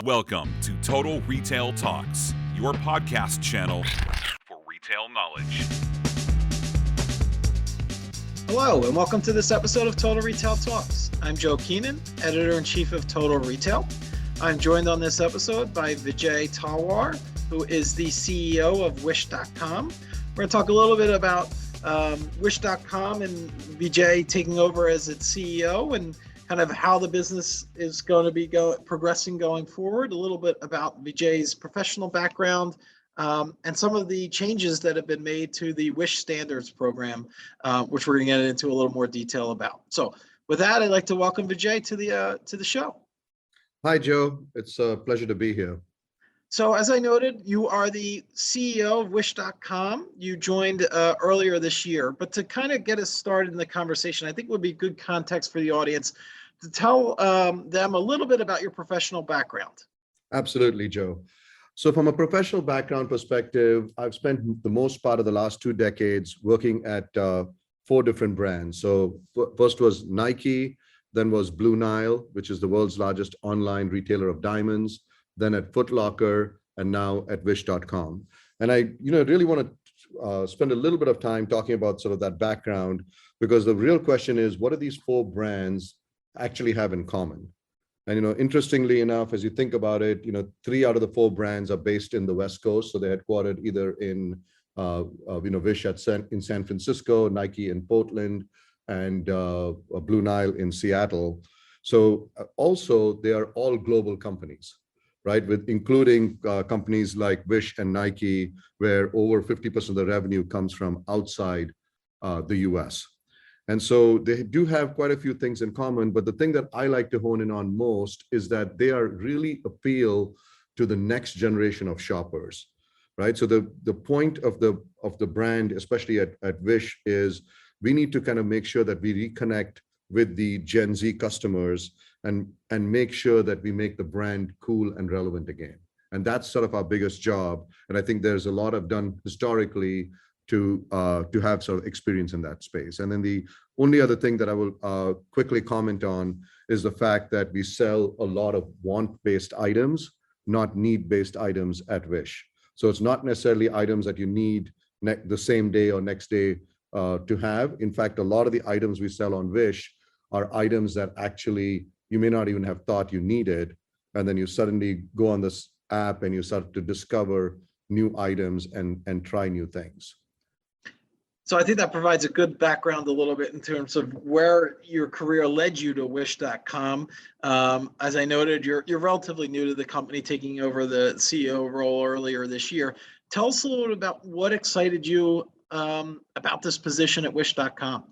Welcome to Total Retail Talks, your podcast channel for retail knowledge. Hello, and welcome to this episode of Total Retail Talks. I'm Joe Keenan, Editor-in-Chief of Total Retail. I'm joined on this episode by Vijay Talwar, who is the CEO of Wish.com. We're going to talk a little bit about Wish.com and Vijay taking over as its CEO and kind of how the business is going to be progressing going forward, a little bit about Vijay's professional background, and some of the changes that have been made to the Wish Standards program, which we're going to get into a little more detail about. So with that, I'd like to welcome Vijay to the show. Hi, Joe. It's a pleasure to be here. So as I noted, you are the CEO of Wish.com. You joined earlier this year, but to kind of get us started in the conversation, I think would be good context for the audience to tell them a little bit about your professional background. Absolutely, Joe. So from a professional background perspective, I've spent the most part of the last 2 decades working at 4 different brands. So first was Nike, then was Blue Nile, which is the world's largest online retailer of diamonds, then at Foot Locker, and now at Wish.com. And I really want to spend a little bit of time talking about sort of that background, because the real question is, what do these 4 brands actually have in common? And interestingly enough, as you think about it, 3 out of the 4 brands are based in the West Coast, so they're headquartered either in Wish in San Francisco, Nike in Portland, and Blue Nile in Seattle. So also they are all global companies, right? With including companies like Wish and Nike, where over 50% of the revenue comes from outside the US. And so they do have quite a few things in common, but the thing that I like to hone in on most is that they are really appeal to the next generation of shoppers, right? So the point of the brand, especially at Wish, is we need to kind of make sure that we reconnect with the Gen Z customers and make sure that we make the brand cool and relevant again. And that's sort of our biggest job. And I think there's a lot of done historically to have sort of experience in that space. And then the only other thing that I will quickly comment on is the fact that we sell a lot of want-based items, not need-based items at Wish. So it's not necessarily items that you need the same day or next day to have. In fact, a lot of the items we sell on Wish are items that actually you may not even have thought you needed. And then you suddenly go on this app and you start to discover new items and try new things. So I think that provides a good background a little bit in terms of where your career led you to Wish.com. As I noted, you're relatively new to the company, taking over the CEO role earlier this year. Tell us a little bit about what excited you about this position at Wish.com.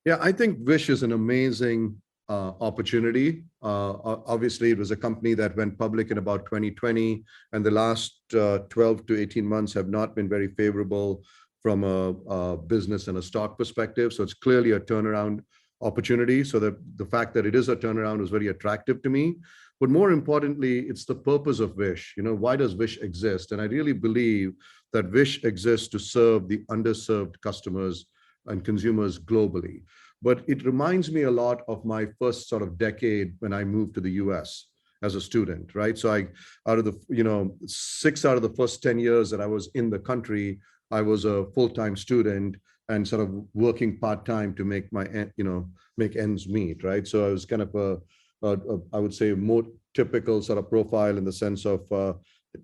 Yeah, I think Wish is an amazing opportunity. Obviously, it was a company that went public in about 2020, and the last 12 to 18 months have not been very favorable from a business and a stock perspective. So it's clearly a turnaround opportunity. So the fact that it is a turnaround was very attractive to me. But more importantly, it's the purpose of Wish. Why does Wish exist? And I really believe that Wish exists to serve the underserved customers and consumers globally. But it reminds me a lot of my first sort of decade when I moved to the US as a student, right? So out of the 6 out of the first 10 years that I was in the country, I was a full-time student and sort of working part-time to make make ends meet, right? So I was kind of I would say, a more typical sort of profile in the sense of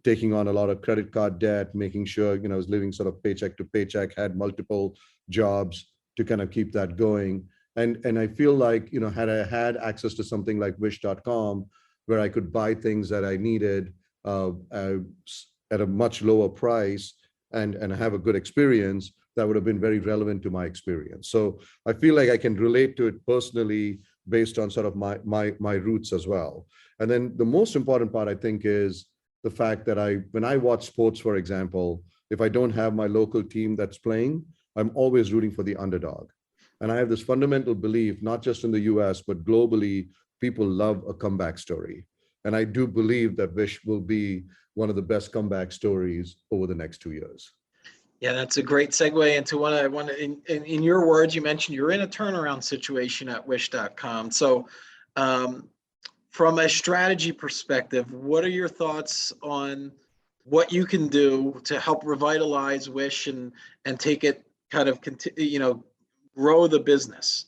taking on a lot of credit card debt, making sure, I was living sort of paycheck to paycheck, had multiple jobs to kind of keep that going. And I feel like, had I had access to something like Wish.com, where I could buy things that I needed at a much lower price, and have a good experience, that would have been very relevant to my experience. So I feel like I can relate to it personally based on sort of my roots as well. And then the most important part, I think, is the fact that when I watch sports, for example, if I don't have my local team that's playing, I'm always rooting for the underdog. And I have this fundamental belief, not just in the US, but globally, people love a comeback story. And I do believe that Wish will be one of the best comeback stories over the next 2 years. Yeah, that's a great segue into what I want to, in your words, you mentioned you're in a turnaround situation at Wish.com. So from a strategy perspective, what are your thoughts on what you can do to help revitalize Wish and take it kind of grow the business?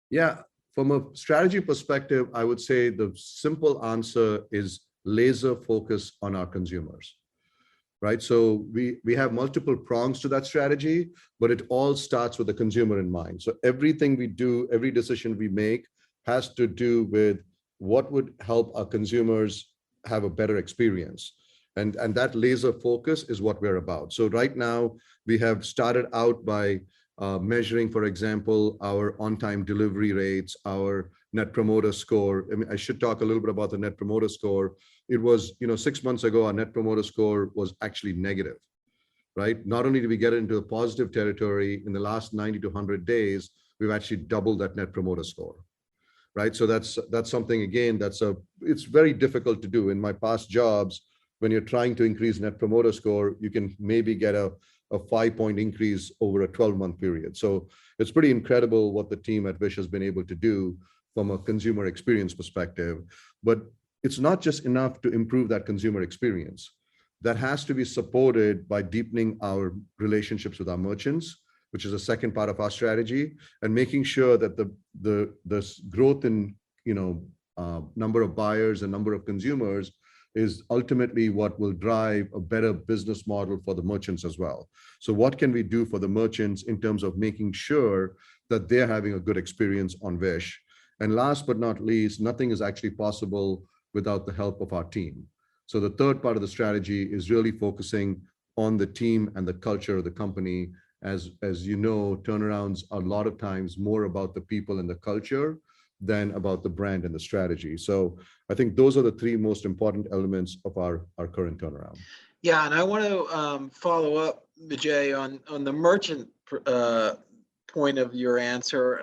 Yeah, from a strategy perspective, I would say the simple answer is laser focus on our consumers, right? So we have multiple prongs to that strategy, but it all starts with the consumer in mind. So everything we do, every decision we make has to do with what would help our consumers have a better experience. And that laser focus is what we're about. So right now, we have started out by measuring, for example, our on-time delivery rates, our net promoter score. I mean, I should talk a little bit about the net promoter score. It was, 6 months ago, our net promoter score was actually negative, right? Not only did we get into a positive territory in the last 90 to 100 days, we've actually doubled that net promoter score, right? So that's something, again, it's very difficult to do. In my past jobs, when you're trying to increase net promoter score, you can maybe get a 5-point increase over a 12-month period. So it's pretty incredible what the team at Wish has been able to do from a consumer experience perspective. But it's not just enough to improve that consumer experience. That has to be supported by deepening our relationships with our merchants, which is the second part of our strategy, and making sure that the growth in number of buyers and number of consumers is ultimately what will drive a better business model for the merchants as well. So what can we do for the merchants in terms of making sure that they're having a good experience on Wish? And last but not least, nothing is actually possible without the help of our team. So the third part of the strategy is really focusing on the team and the culture of the company. As you know, turnarounds are a lot of times more about the people and the culture than about the brand and the strategy. So I think those are the three most important elements of our current turnaround. Yeah, and I want to follow up, Vijay, on the merchant point of your answer.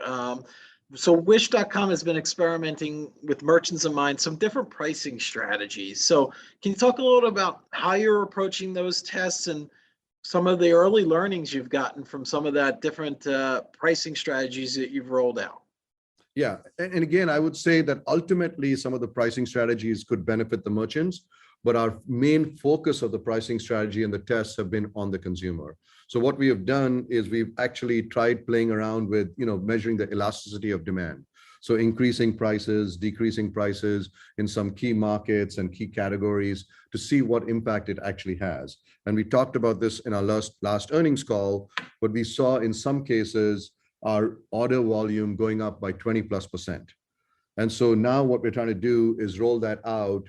So Wish.com has been experimenting with merchants in mind, some different pricing strategies. So can you talk a little about how you're approaching those tests and some of the early learnings you've gotten from some of that different pricing strategies that you've rolled out? Yeah, and again, I would say that ultimately some of the pricing strategies could benefit the merchants, but our main focus of the pricing strategy and the tests have been on the consumer. So what we have done is we've actually tried playing around with, measuring the elasticity of demand. So increasing prices, decreasing prices in some key markets and key categories to see what impact it actually has. And we talked about this in our last earnings call, but we saw in some cases our order volume going up by 20+%. And so now what we're trying to do is roll that out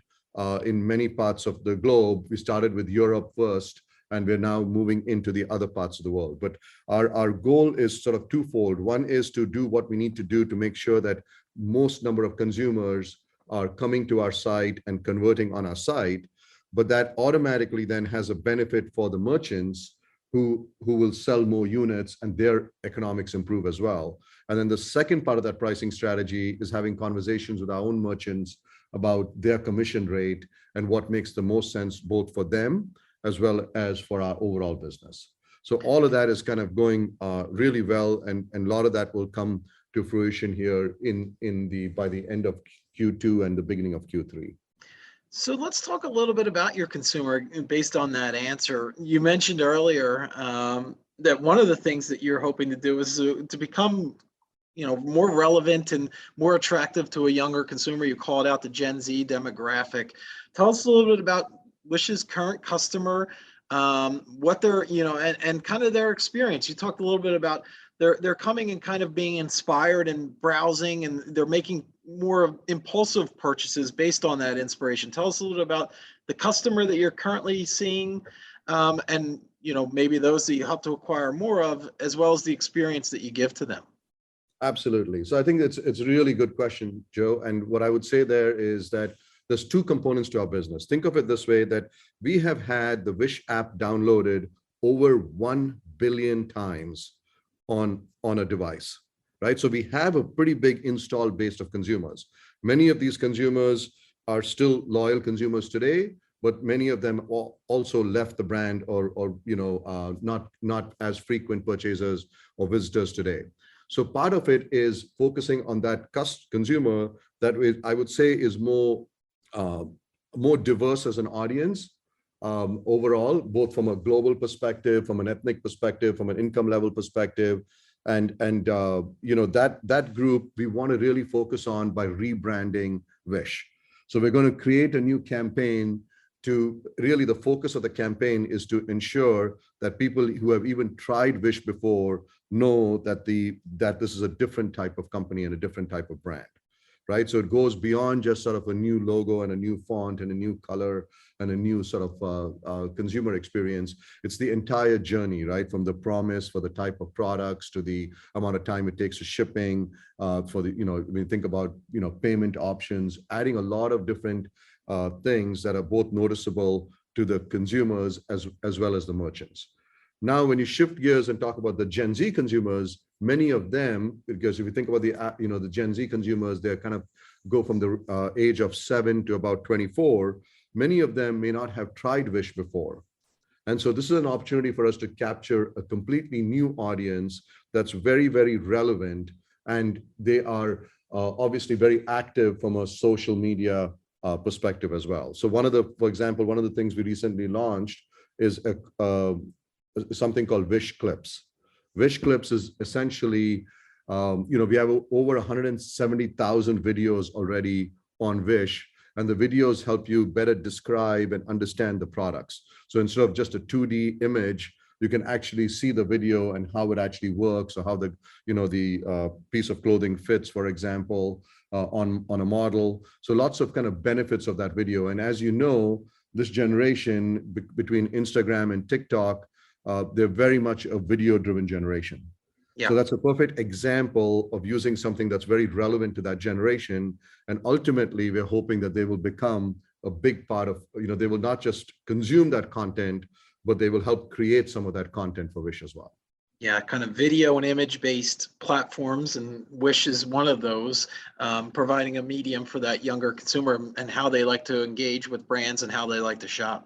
in many parts of the globe. We started with Europe first, and we're now moving into the other parts of the world. But our goal is sort of twofold. One is to do what we need to do to make sure that most number of consumers are coming to our site and converting on our site, but that automatically then has a benefit for the merchants who will sell more units and their economics improve as well. And then the second part of that pricing strategy is having conversations with our own merchants about their commission rate and what makes the most sense both for them as well as for our overall business. So all of that is kind of going really well, and a lot of that will come to fruition here by the end of Q2 and the beginning of Q3. So let's talk a little bit about your consumer based on that answer. You mentioned earlier that one of the things that you're hoping to do is to become, more relevant and more attractive to a younger consumer. You called out the Gen Z demographic. Tell us a little bit about Wish's current customer, what they're, and kind of their experience. You talked a little bit about they're coming and kind of being inspired and browsing, and they're making more impulsive purchases based on that inspiration. Tell us a little bit about the customer that you're currently seeing, and maybe those that you help to acquire more of, as well as the experience that you give to them. Absolutely. So I think it's a really good question, Joe. And what I would say there is that there's two components to our business. Think of it this way, that we have had the Wish app downloaded over 1 billion times on a device, right? So we have a pretty big installed base of consumers. Many of these consumers are still loyal consumers today, but many of them also left the brand or not as frequent purchasers or visitors today. So part of it is focusing on that consumer I would say is more diverse as an audience overall, both from a global perspective, from an ethnic perspective, from an income level perspective. And that group we want to really focus on by rebranding Wish. So we're going to create a new campaign to really, the focus of the campaign is to ensure that people who have even tried Wish before know that this is a different type of company and a different type of brand, right? So it goes beyond just sort of a new logo and a new font and a new color and a new sort of consumer experience. It's the entire journey, right? From the promise for the type of products to the amount of time it takes to shipping, for the, when you think about, payment options, adding a lot of different things that are both noticeable to the consumers as well as the merchants. Now, when you shift gears and talk about the Gen Z consumers, many of them, because if you think about the Gen Z consumers, they kind of go from the age of 7 to about 24. Many of them may not have tried Wish before. And so this is an opportunity for us to capture a completely new audience that's very, very relevant. And they are obviously very active from a social media perspective as well. So for example, one of the things we recently launched is something called Wish Clips. Wish Clips is essentially, we have over 170,000 videos already on Wish, and the videos help you better describe and understand the products. So instead of just a 2D image, you can actually see the video and how it actually works, or how the piece of clothing fits, for example, on a model. So lots of kind of benefits of that video. And as you know, this generation between Instagram and TikTok, they're very much a video-driven generation. Yeah. So that's a perfect example of using something that's very relevant to that generation. And ultimately, we're hoping that they will become a big part of, they will not just consume that content, but they will help create some of that content for Wish as well. Yeah, kind of video and image-based platforms, and Wish is one of those, providing a medium for that younger consumer and how they like to engage with brands and how they like to shop.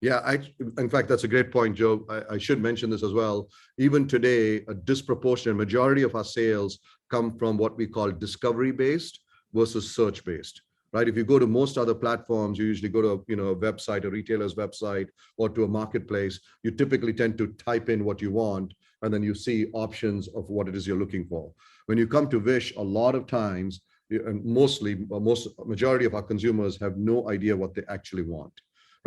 Yeah, in fact, that's a great point, Joe. I should mention this as well. Even today, a disproportionate majority of our sales come from what we call discovery-based versus search-based, right? If you go to most other platforms, you usually go to a website, a retailer's website, or to a marketplace. You typically tend to type in what you want, and then you see options of what it is you're looking for. When you come to Wish, a lot of times, and majority of our consumers have no idea what they actually want.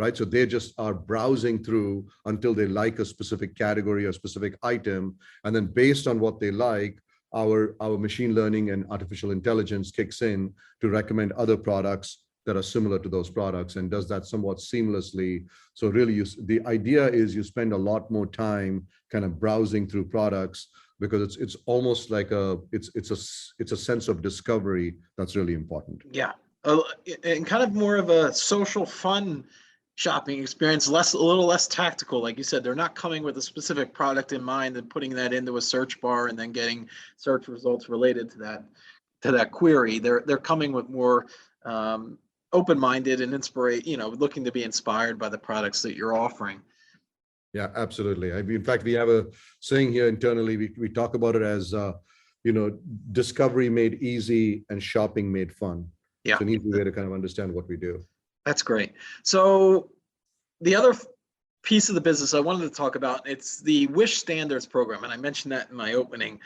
Right? So they just are browsing through until they like a specific category or specific item. And then based on what they like, our machine learning and artificial intelligence kicks in to recommend other products that are similar to those products, and does that somewhat seamlessly. So really, the idea is you spend a lot more time kind of browsing through products, because it's almost like it's a sense of discovery that's really important. Yeah, and kind of more of a social fun shopping experience, a little less tactical. Like you said, they're not coming with a specific product in mind and putting that into a search bar and then getting search results related to that query. They're coming with more open-minded and looking to be inspired by the products that you're offering. Yeah, absolutely. In fact, we have a saying here internally. We talk about it as discovery made easy and shopping made fun. Yeah, it's an easy way to kind of understand what we do. That's great. So the other piece of the business I wanted to talk about, it's the Wish Standards program. And I mentioned that in my opening,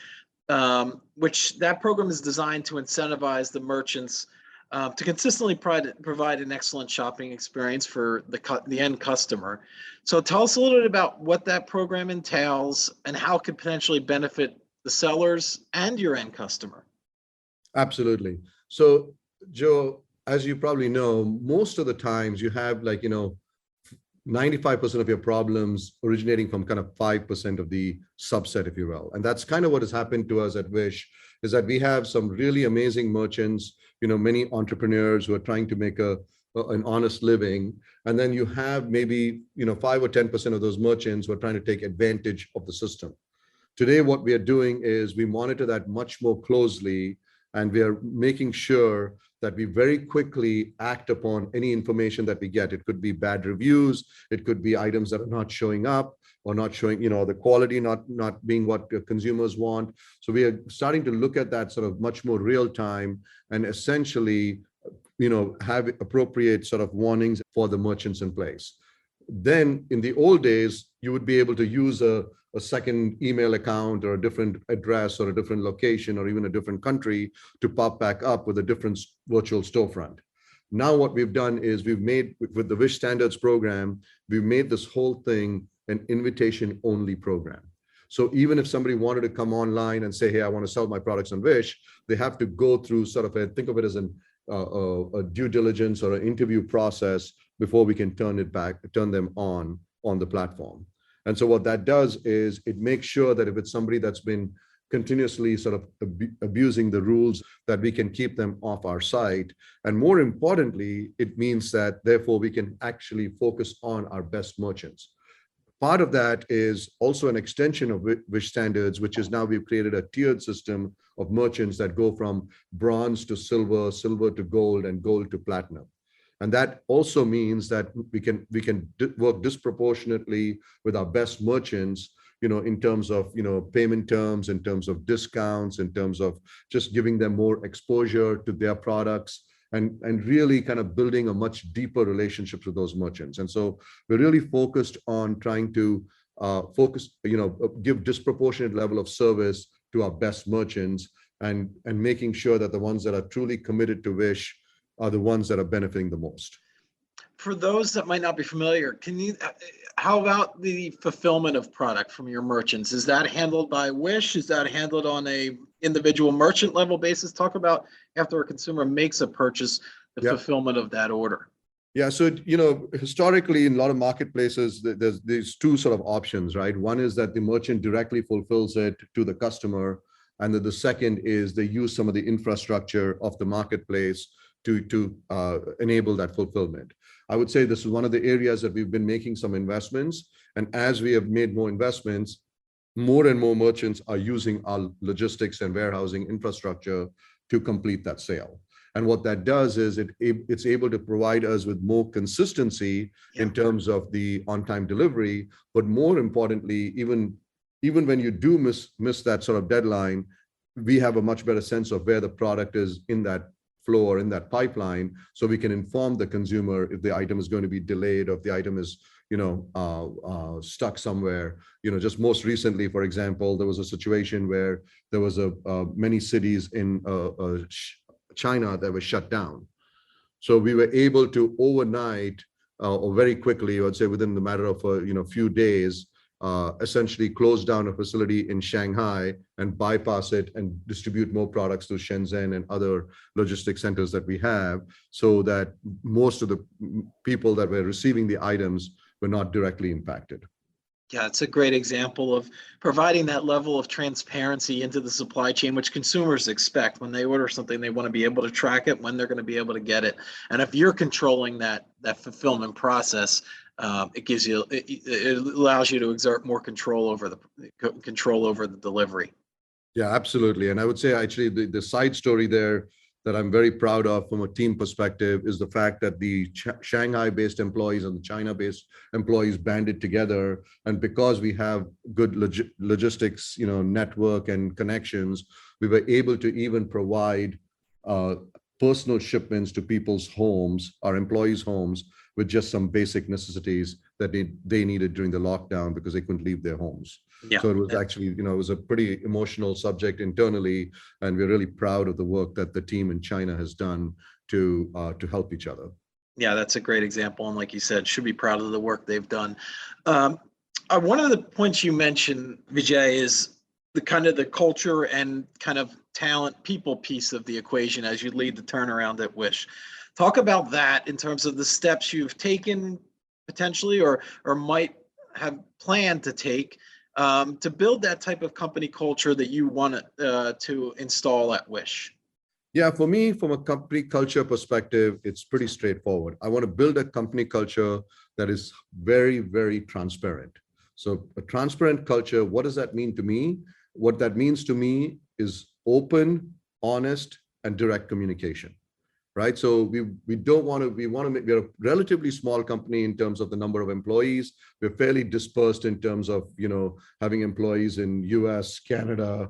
which that program is designed to incentivize the merchants to consistently provide an excellent shopping experience for the end customer. So tell us a little bit about what that program entails and how it could potentially benefit the sellers and your end customer. Absolutely. So, Joe, as you probably know, most of the times you have 95% of your problems originating from kind of 5% of the subset, if you will. And that's kind of what has happened to us at Wish, is that we have some really amazing merchants, many entrepreneurs who are trying to make an honest living. And then you have maybe, 5 or 10% of those merchants who are trying to take advantage of the system. Today, what we are doing is we monitor that much more closely, and we are making sure that we very quickly act upon any information that we get. It could be bad reviews, it could be items that are not showing up, or not showing, the quality not being what consumers want. So we are starting to look at that sort of much more real time, and essentially, have appropriate sort of warnings for the merchants in place. Then in the old days, you would be able to use a second email account or a different address or a different location or even a different country to pop back up with a different virtual storefront. Now what we've done is we've made, with the Wish Standards program, we've made this whole thing an invitation only program. So even if somebody wanted to come online and say, hey, I want to sell my products on Wish, they have to go through sort of think of it as a due diligence or an interview process before we can turn them on the platform. And so what that does is it makes sure that if it's somebody that's been continuously sort of abusing the rules, that we can keep them off our site. And more importantly, it means that therefore we can actually focus on our best merchants. Part of that is also an extension of Wish Standards, which is now we've created a tiered system of merchants that go from bronze to silver, silver to gold, and gold to platinum. And that also means that we can work disproportionately with our best merchants, in terms of, payment terms, in terms of discounts, in terms of just giving them more exposure to their products, and really kind of building a much deeper relationship with those merchants. And so we're really focused on trying to give disproportionate level of service to our best merchants, and making sure that the ones that are truly committed to Wish are the ones that are benefiting the most. For those that might not be familiar, how about the fulfillment of product from your merchants? Is that handled by Wish? Is that handled on a individual merchant level basis? Talk about after a consumer makes a purchase, the fulfillment of that order. Yeah, so historically in a lot of marketplaces, there's these two sort of options, right? One is that the merchant directly fulfills it to the customer, and then the second is they use some of the infrastructure of the marketplace to enable that fulfillment. I would say this is one of the areas that we've been making some investments, and as we have made more investments, more and more merchants are using our logistics and warehousing infrastructure to complete that sale. And what that does is it's able to provide us with more consistency in terms of the on-time delivery, but more importantly, even when you do miss that sort of deadline, we have a much better sense of where the product is in that flow or in that pipeline, so we can inform the consumer if the item is going to be delayed or if the item is stuck somewhere. Just most recently, for example, there was a situation where there was many cities in China that were shut down. So we were able to overnight or very quickly, I would say within the matter of a few days, essentially close down a facility in Shanghai and bypass it and distribute more products to Shenzhen and other logistics centers that we have, so that most of the people that were receiving the items were not directly impacted. Yeah, it's a great example of providing that level of transparency into the supply chain, which consumers expect. When they order something, they want to be able to track it, when they're going to be able to get it. And if you're controlling that fulfillment process, it allows you to exert more control over the delivery. Yeah, absolutely. And I would say actually the side story there that I'm very proud of from a team perspective is the fact that the Shanghai-based employees and the China-based employees banded together. And because we have good logistics, network and connections, we were able to even provide personal shipments to people's homes, our employees' homes, with just some basic necessities that they needed during the lockdown because they couldn't leave their homes. Yeah. So it was actually, it was a pretty emotional subject internally, and we're really proud of the work that the team in China has done to help each other. Yeah, that's a great example, and like you said, should be proud of the work they've done. One of the points you mentioned, Vijay, is the culture and kind of talent, people piece of the equation as you lead the turnaround at Wish. Talk about that in terms of the steps you've taken potentially or might have planned to take to build that type of company culture that you want to install at Wish. Yeah, for me, from a company culture perspective, it's pretty straightforward. I want to build a company culture that is very, very transparent. So a transparent culture, what does that mean to me? What that means to me is open, honest, and direct communication. right? So we don't want to, we want to make, we're a relatively small company in terms of the number of employees. We're fairly dispersed in terms of, having employees in US, Canada,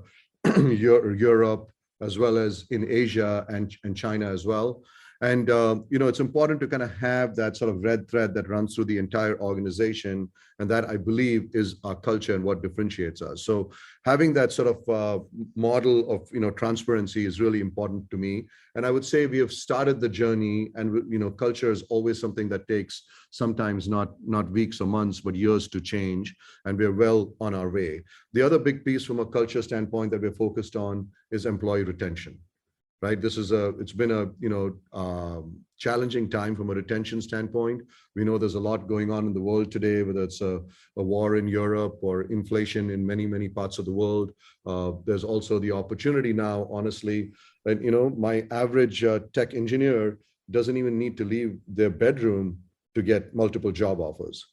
Europe, as well as in Asia and China as well. And, it's important to kind of have that sort of red thread that runs through the entire organization. And that, I believe, is our culture and what differentiates us. So having that sort of model of, transparency is really important to me. And I would say we have started the journey, and, culture is always something that takes sometimes not weeks or months, but years to change. And we're well on our way. The other big piece from a culture standpoint that we're focused on is employee retention. Right. It's been a challenging time from a retention standpoint. We know there's a lot going on in the world today, whether it's a war in Europe or inflation in many, many parts of the world. There's also the opportunity now, honestly, that, my average tech engineer doesn't even need to leave their bedroom to get multiple job offers.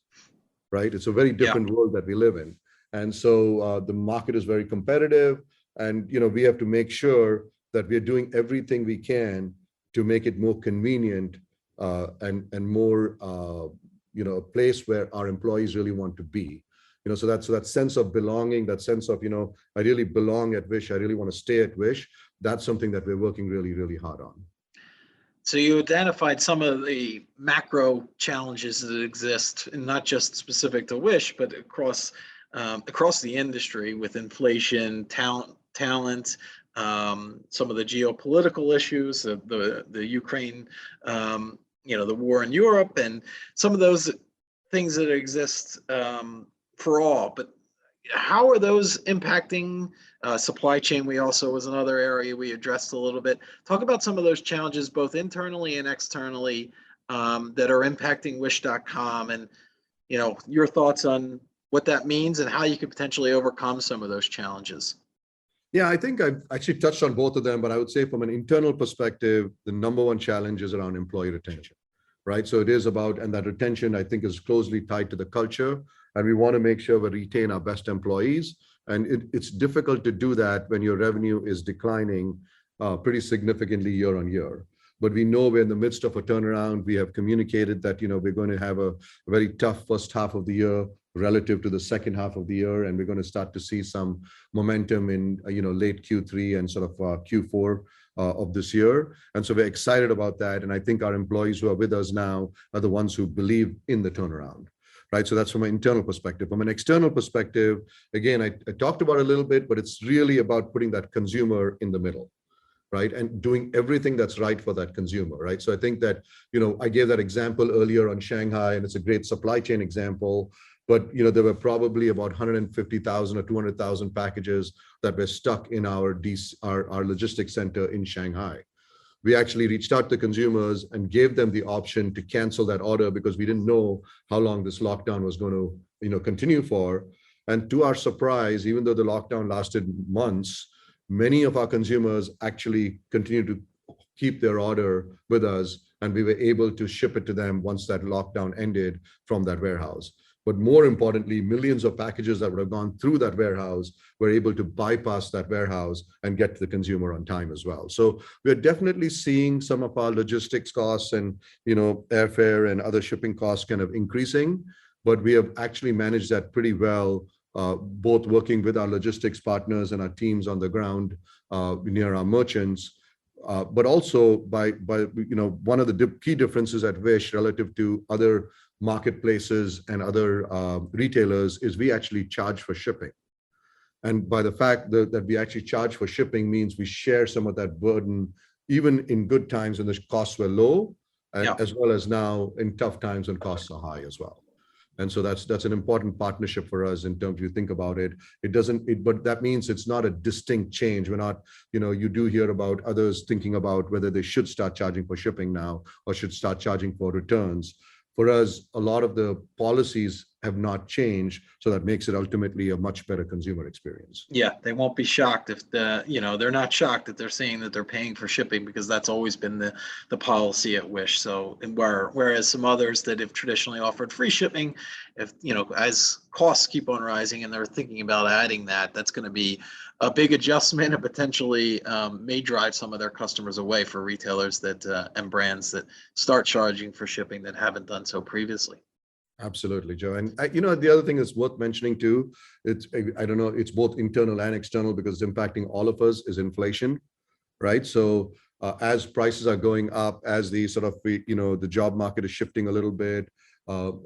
Right. It's a very different world that we live in. And so the market is very competitive, and, we have to make sure that we are doing everything we can to make it more convenient and more, a place where our employees really want to be. So that sense of belonging, that sense of, I really belong at Wish, I really want to stay at Wish. That's something that we're working really, really hard on. So you identified some of the macro challenges that exist, and not just specific to Wish, but across the industry, with inflation, talent, some of the geopolitical issues, the Ukraine, the war in Europe, and some of those things that exist for all. But how are those impacting supply chain? We also was another area we addressed a little bit. Talk about some of those challenges, both internally and externally, that are impacting Wish.com, and your thoughts on what that means and how you could potentially overcome some of those challenges. Yeah, I think I've actually touched on both of them, but I would say from an internal perspective, the number one challenge is around employee retention, right? So it is about, and that retention, I think, is closely tied to the culture, and we want to make sure we retain our best employees. And it's difficult to do that when your revenue is declining pretty significantly year on year. But we know we're in the midst of a turnaround. We have communicated that, we're going to have a very tough first half of the year relative to the second half of the year. And we're going to start to see some momentum in, late Q3 and sort of Q4 of this year. And so we're excited about that. And I think our employees who are with us now are the ones who believe in the turnaround. Right. So that's from an internal perspective. From an external perspective, again, I talked about it a little bit, but it's really about putting that consumer in the middle. Right. And doing everything that's right for that consumer. Right. So I think that, I gave that example earlier on Shanghai, and it's a great supply chain example. But, there were probably about 150,000 or 200,000 packages that were stuck in our logistics center in Shanghai. We actually reached out to consumers and gave them the option to cancel that order because we didn't know how long this lockdown was going to, continue for. And to our surprise, even though the lockdown lasted months, many of our consumers actually continued to keep their order with us, and we were able to ship it to them once that lockdown ended from that warehouse. But more importantly, millions of packages that would have gone through that warehouse were able to bypass that warehouse and get to the consumer on time as well. So we're definitely seeing some of our logistics costs and, airfare and other shipping costs kind of increasing, but we have actually managed that pretty well, both working with our logistics partners and our teams on the ground near our merchants. But also by one of the key differences at Wish relative to other marketplaces and other retailers is we actually charge for shipping. And by the fact that we actually charge for shipping means we share some of that burden, even in good times when the costs were low, as well as now in tough times when costs are high as well. And so that's an important partnership for us in terms of you think about it. But that means it's not a distinct change. We're not, you do hear about others thinking about whether they should start charging for shipping now or should start charging for returns. For us, a lot of the policies have not changed. So that makes it ultimately a much better consumer experience. Yeah, they won't be shocked if they're not shocked that they're saying that they're paying for shipping, because that's always been the policy at Wish. So, whereas some others that have traditionally offered free shipping, if as costs keep on rising and they're thinking about adding that, that's going to be a big adjustment and potentially may drive some of their customers away for retailers that and brands that start charging for shipping that haven't done so previously. Absolutely, Joe. And the other thing that's worth mentioning too, I don't know, it's both internal and external because it's impacting all of us, is inflation, right? So as prices are going up, as the sort of, the job market is shifting a little bit,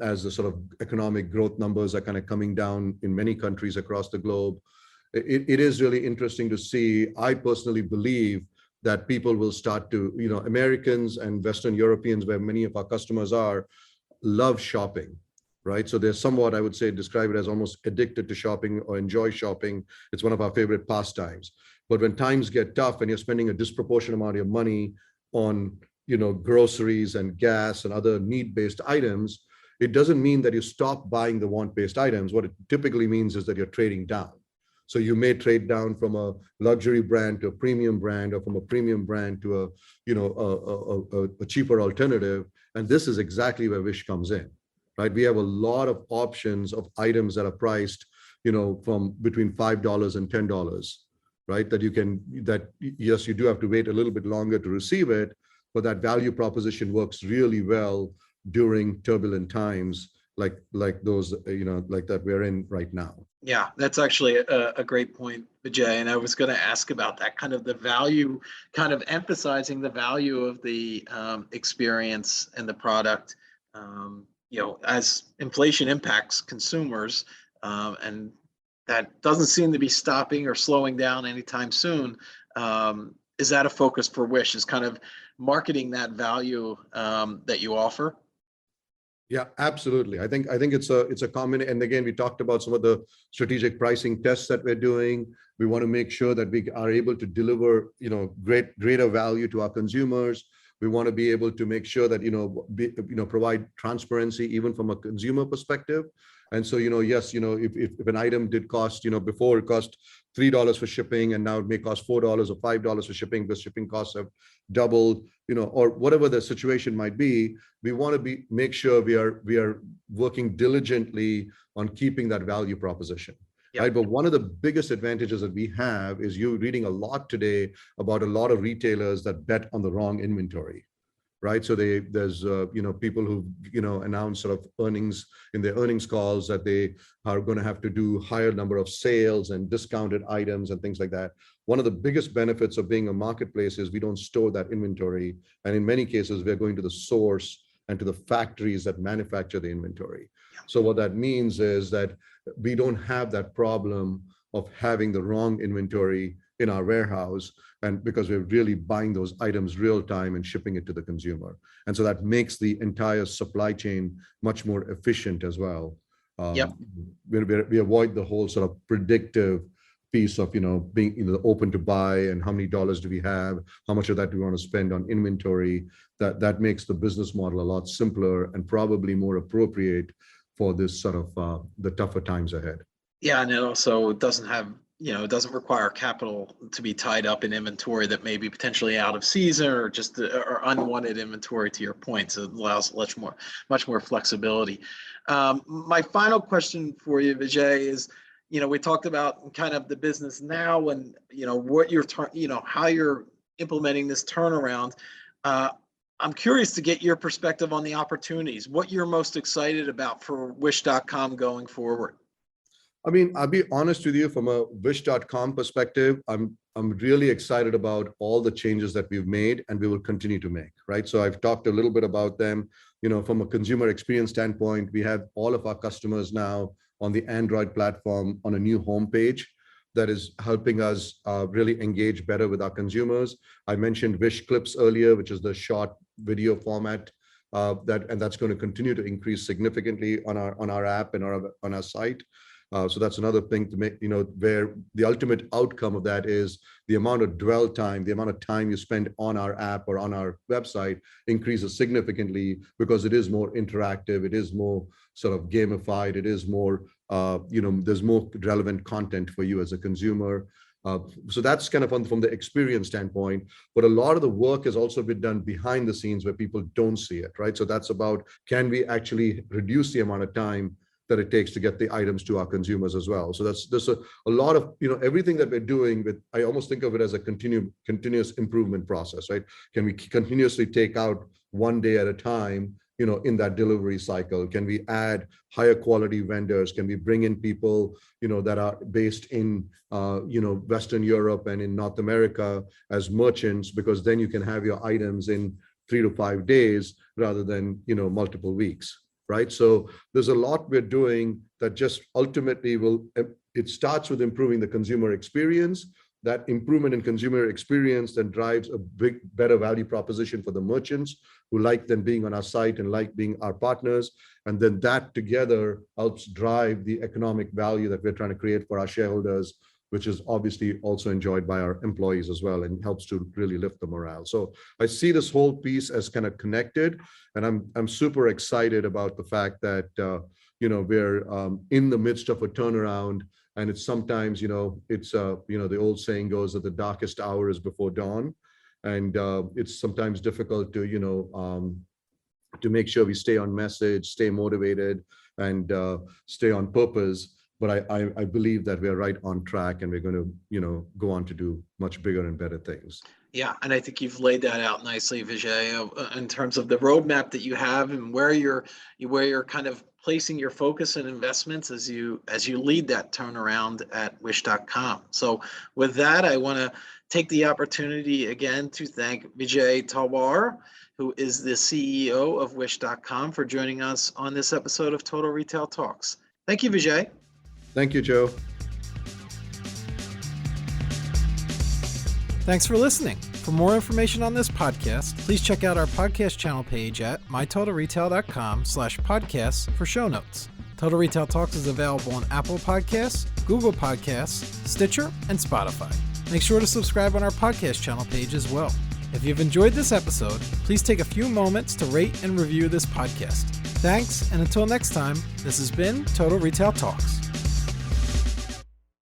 as the sort of economic growth numbers are kind of coming down in many countries across the globe, it is really interesting to see. I personally believe that people will start to, Americans and Western Europeans, where many of our customers are, love shopping, right? So they're somewhat, I would say, describe it as almost addicted to shopping or enjoy shopping. It's one of our favorite pastimes. But when times get tough and you're spending a disproportionate amount of money on, groceries and gas and other need-based items, it doesn't mean that you stop buying the want-based items. What it typically means is that you're trading down. So you may trade down from a luxury brand to a premium brand, or from a premium brand to a cheaper alternative. And this is exactly where Wish comes in, right? We have a lot of options of items that are priced, from between $5 and $10, right? Yes, you do have to wait a little bit longer to receive it, but that value proposition works really well during turbulent times like those, like that we're in right now. Yeah, that's actually a great point, Vijay. And I was going to ask about that, kind of the value, kind of emphasizing the value of the experience and the product, as inflation impacts consumers, and that doesn't seem to be stopping or slowing down anytime soon. Is that a focus for Wish, is kind of marketing that value that you offer? Yeah, absolutely. I think it's a common, and again, we talked about some of the strategic pricing tests that we're doing. We want to make sure that we are able to deliver, greater value to our consumers. We want to be able to make sure that, provide transparency even from a consumer perspective. And so, yes, if an item did cost, before it cost $3 for shipping, and now it may cost $4 or $5 for shipping, because shipping costs have doubled, or whatever the situation might be, we want to make sure we are working diligently on keeping that value proposition. Yep. Right. But one of the biggest advantages that we have is you're reading a lot today about a lot of retailers that bet on the wrong inventory. Right. So there's people who, announce sort of earnings in their earnings calls that they are going to have to do higher number of sales and discounted items and things like that. One of the biggest benefits of being a marketplace is we don't store that inventory. And in many cases, we're going to the source and to the factories that manufacture the inventory. So what that means is that we don't have that problem of having the wrong inventory in our warehouse, and because we're really buying those items real time and shipping it to the consumer. And so that makes the entire supply chain much more efficient as well. We avoid the whole sort of predictive piece of, being open to buy, and how many dollars do we have, how much of that do we want to spend on inventory. That makes the business model a lot simpler and probably more appropriate for this sort of the tougher times ahead. Yeah, and it also doesn't have, it doesn't require capital to be tied up in inventory that may be potentially out of season, or just or unwanted inventory, to your point. So it allows much more flexibility. My final question for you, Vijay, is, we talked about kind of the business now, and what you're how you're implementing this turnaround. I'm curious to get your perspective on the opportunities, what you're most excited about for Wish.com going forward. I mean, I'll be honest with you, from a Wish.com perspective, I'm really excited about all the changes that we've made and we will continue to make, right? So I've talked a little bit about them. From a consumer experience standpoint, we have all of our customers now on the Android platform on a new homepage that is helping us really engage better with our consumers. I mentioned Wish Clips earlier, which is the short video format that's going to continue to increase significantly on our app and on our site. So that's another thing to make, where the ultimate outcome of that is the amount of dwell time, the amount of time you spend on our app or on our website increases significantly because it is more interactive, it is more sort of gamified, it is more, there's more relevant content for you as a consumer. So that's kind of from the experience standpoint, but a lot of the work has also been done behind the scenes where people don't see it, right? So that's about, can we actually reduce the amount of time that it takes to get the items to our consumers as well? So there's a lot of, everything that we're doing with, I almost think of it as a continuous improvement process, right? Can we continuously take out one day at a time, in that delivery cycle? Can we add higher quality vendors? Can we bring in people, that are based in, Western Europe and in North America as merchants, because then you can have your items in 3 to 5 days rather than, multiple weeks, right? So there's a lot we're doing that just ultimately it starts with improving the consumer experience. That improvement in consumer experience then drives a better value proposition for the merchants who like them being on our site and like being our partners. And then that together helps drive the economic value that we're trying to create for our shareholders, which is obviously also enjoyed by our employees as well, and helps to really lift the morale. So I see this whole piece as kind of connected, and I'm super excited about the fact that we're in the midst of a turnaround. And it's sometimes, it's, the old saying goes that the darkest hour is before dawn. And it's sometimes difficult to make sure we stay on message, stay motivated, and stay on purpose. But I believe that we're right on track, and we're going to, go on to do much bigger and better things. Yeah, and I think you've laid that out nicely, Vijay, in terms of the roadmap that you have and where you're kind of placing your focus and investments as you lead that turnaround at Wish.com. So with that, I want to take the opportunity again to thank Vijay Talwar, who is the CEO of Wish.com, for joining us on this episode of Total Retail Talks. Thank you, Vijay. Thank you, Joe. Thanks for listening. For more information on this podcast, please check out our podcast channel page at mytotalretail.com/podcasts for show notes. Total Retail Talks is available on Apple Podcasts, Google Podcasts, Stitcher, and Spotify. Make sure to subscribe on our podcast channel page as well. If you've enjoyed this episode, please take a few moments to rate and review this podcast. Thanks, and until next time, this has been Total Retail Talks.